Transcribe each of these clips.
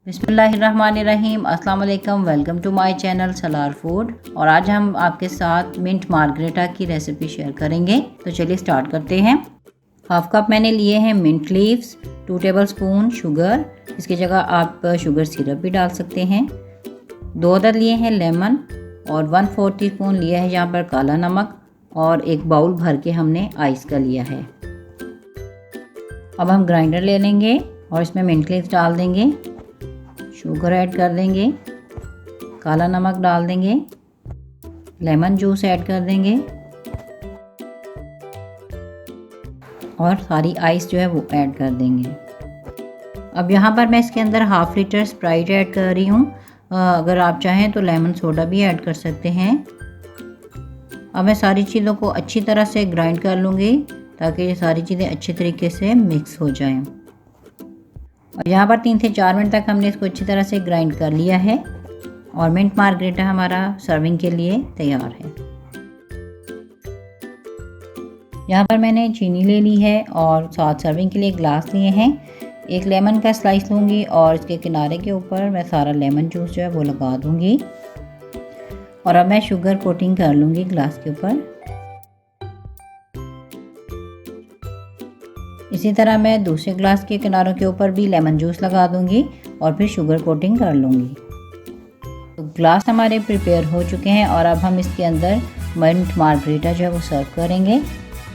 बिस्मिल्लाहिर्रहमानिर्रहीम। अस्सलाम वालेकुम। Welcome to my channel Salar food. और आज हम आपके साथ मिंट मार्गरेटा की रेसिपी शेयर करेंगे। तो चलिए स्टार्ट करते हैं। हाफ कप मैंने लिए हैं मिंट लीव्स, 2 टेबलस्पून शुगर, इसकी जगह आप शुगर सिरप भी डाल सकते हैं। 2 अदद लिए हैं लेमन और 1/4 टीस्पून लिया है यहाँ पर काला नमक और 1 बाउल भर के हमने आइस का लिया है। अब हम ग्राइंडर ले लेंगे और इसमें मिंट लीव्स डाल देंगे, शुगर ऐड कर देंगे, काला नमक डाल देंगे, लेमन जूस ऐड कर देंगे और सारी आइस जो है वो ऐड कर देंगे। अब यहाँ पर मैं इसके अंदर 1/2 लीटर स्प्राइट ऐड कर रही हूँ। अगर आप चाहें तो लेमन सोडा भी ऐड कर सकते हैं। अब मैं सारी चीज़ों को अच्छी तरह से ग्राइंड कर लूँगी ताकि ये सारी चीज़ें अच्छी तरीके से मिक्स हो जाएं। और यहाँ पर 3 से 4 मिनट तक हमने इसको अच्छी तरह से ग्राइंड कर लिया है और मिंट मार्गरेटा हमारा सर्विंग के लिए तैयार है। यहाँ पर मैंने चीनी ले ली है और साथ सर्विंग के लिए ग्लास लिए हैं। 1 लेमन का स्लाइस लूँगी और इसके किनारे के ऊपर मैं सारा लेमन जूस जो है वो लगा दूँगी। और अब मैं शुगर कोटिंग कर लूँगी ग्लास के ऊपर। इसी तरह मैं दूसरे ग्लास के किनारों के ऊपर भी लेमन जूस लगा दूंगी और फिर शुगर कोटिंग कर लूँगी। तो ग्लास हमारे प्रिपेयर हो चुके हैं और अब हम इसके अंदर मिंट मार्गरेटा जो है वो सर्व करेंगे।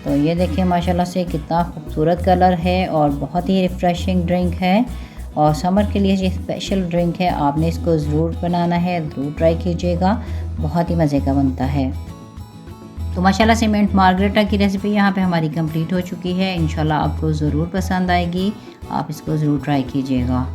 तो ये देखिए माशाल्लाह से कितना खूबसूरत कलर है और बहुत ही रिफ़्रेशिंग ड्रिंक है और समर के लिए ये स्पेशल ड्रिंक है। आपने इसको ज़रूर बनाना है, ज़रूर ट्राई कीजिएगा, बहुत ही मज़े का बनता है। तो माशाल्लाह से मिंट मार्गरेटा की रेसिपी यहाँ पे हमारी कंप्लीट हो चुकी है। इंशाल्लाह आपको ज़रूर पसंद आएगी, आप इसको ज़रूर ट्राई कीजिएगा।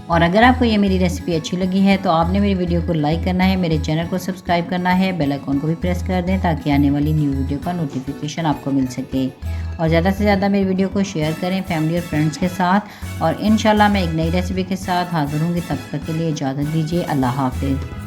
और अगर आपको ये मेरी रेसिपी अच्छी लगी है तो आपने मेरी वीडियो को लाइक करना है, मेरे चैनल को सब्सक्राइब करना है, बेल आइकॉन को भी प्रेस कर दें ताकि आने वाली न्यू वीडियो का नोटिफिकेशन आपको मिल सके। और ज़्यादा से ज़्यादा मेरी वीडियो को शेयर करें फैमिली और फ्रेंड्स के साथ। और इंशाल्लाह मैं एक नई रेसिपी के साथ हाज़िर होंगी। तब तक के लिए इजाज़त दीजिए। अल्लाह हाफ़िज़।